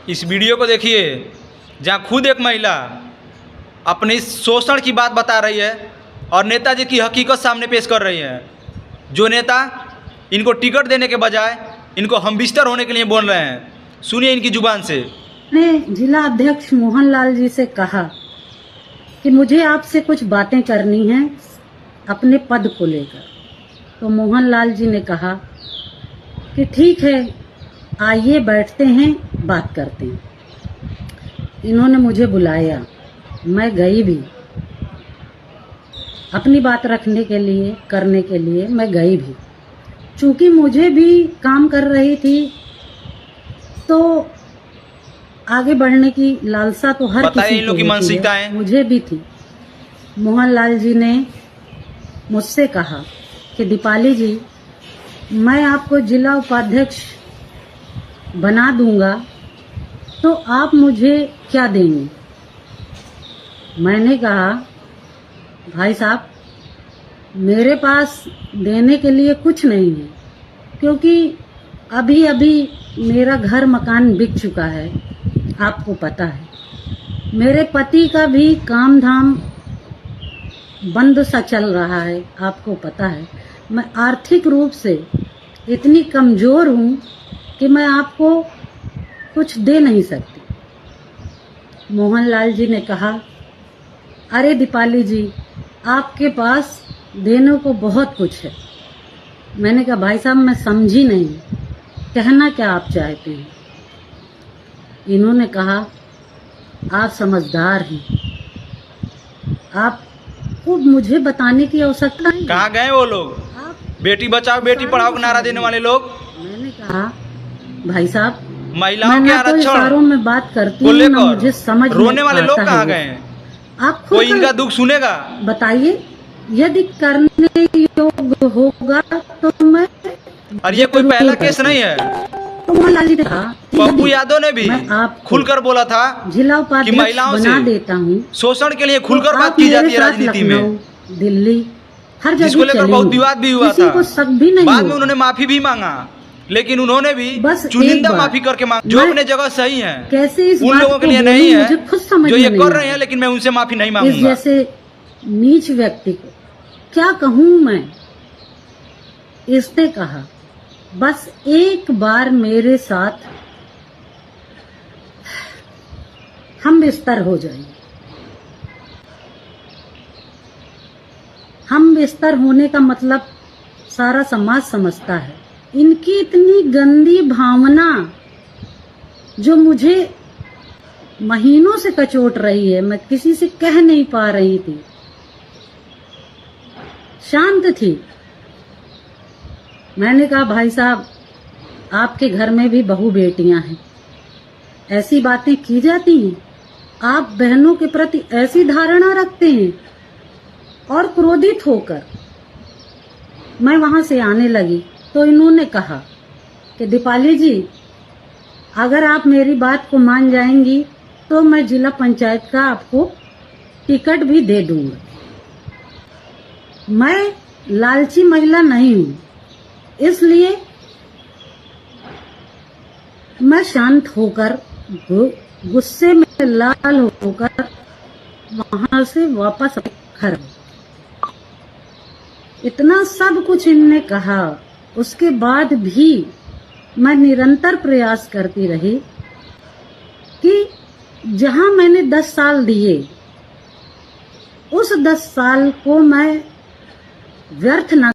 इस वीडियो को देखिए जहां खुद एक महिला अपने शोषण की बात बता रही है और नेताजी की हकीकत सामने पेश कर रही है। जो नेता इनको टिकट देने के बजाय इनको हमबिस्तर होने के लिए बोल रहे हैं। सुनिए इनकी जुबान से। मैंने जिला अध्यक्ष मोहनलाल जी से कहा कि मुझे आपसे कुछ बातें करनी हैं अपने पद को लेकर। तो मोहनलाल जी ने कहा कि ठीक है, आइए बैठते हैं, बात करते हैं। इन्होंने मुझे बुलाया, मैं गई भी अपनी बात रखने के लिए, करने के लिए मैं गई भी। चूंकि मुझे भी काम कर रही थी तो आगे बढ़ने की लालसा तो हर किसी को होती है, मुझे भी थी। मोहनलाल जी ने मुझसे कहा कि दीपाली जी, मैं आपको जिला उपाध्यक्ष बना दूंगा तो आप मुझे क्या देंगे। मैंने कहा, भाई साहब, मेरे पास देने के लिए कुछ नहीं है, क्योंकि अभी अभी मेरा घर मकान बिक चुका है, आपको पता है। मेरे पति का भी काम धाम बंद सा चल रहा है, आपको पता है। मैं आर्थिक रूप से इतनी कमजोर हूँ कि मैं आपको कुछ दे नहीं सकती। मोहनलाल जी ने कहा, अरे दीपाली जी, आपके पास देने को बहुत कुछ है। मैंने कहा, भाई साहब, मैं समझी नहीं, कहना क्या आप चाहते हैं। इन्होंने कहा, आप समझदार हैं, आपको मुझे बताने की आवश्यकता नहीं। कहाँ गए वो लोग, बेटी बचाओ बेटी पढ़ाओ का नारा देने वाले लोग? मैंने कहा, भाई साहब, महिलाओं के आरक्षण में बात करती हूँ, मुझे समझ रोने वाले लोग कहाँ गए हैं? आप कोई इनका दुख सुनेगा? बताइए, यदि करने योग्य होगा तो मैं। और ये कोई पहला केस नहीं है। तो मोहनलाल जी ने कहा, पप्पू यादव ने भी खुलकर बोला था जिला उपाध्यक्ष महिलाओं बना देता हूँ, शोषण के लिए खुलकर बात की जाती है राजनीति में। दिल्ली हर जगह जिसको लेकर बहुत विवाद भी हुआ था। बाद में उन्होंने माफी भी मांगा, लेकिन उन्होंने भी चुनिंदा माफी करके मांगा, जो अपने जगह सही है। कैसे उन लोगों के लिए नहीं है जो ये कर रहे हैं, लेकिन मैं उनसे माफी नहीं मांगूंगा। जैसे नीच व्यक्ति को क्या कहूँ मैं। इसने कहा, बस एक बार मेरे साथ हम बिस्तर हो जाएंगे। हम बिस्तर होने का मतलब सारा समाज समझता है। इनकी इतनी गंदी भावना जो मुझे महीनों से कचोट रही है, मैं किसी से कह नहीं पा रही थी, शांत थी। मैंने कहा, भाई साहब, आपके घर में भी बहू बेटियां हैं, ऐसी बातें की जाती हैं? आप बहनों के प्रति ऐसी धारणा रखते हैं? और क्रोधित होकर मैं वहां से आने लगी तो इन्होंने कहा कि दीपाली जी, अगर आप मेरी बात को मान जाएंगी तो मैं जिला पंचायत का आपको टिकट भी दे दूंगा। मैं लालची महिला नहीं हूं, इसलिए मैं शांत होकर, गुस्से में लाल होकर वहां से वापस घर। इतना सब कुछ इनने कहा, उसके बाद भी मैं निरंतर प्रयास करती रही कि जहां मैंने 10 साल दिए, उस 10 साल को मैं व्यर्थ ना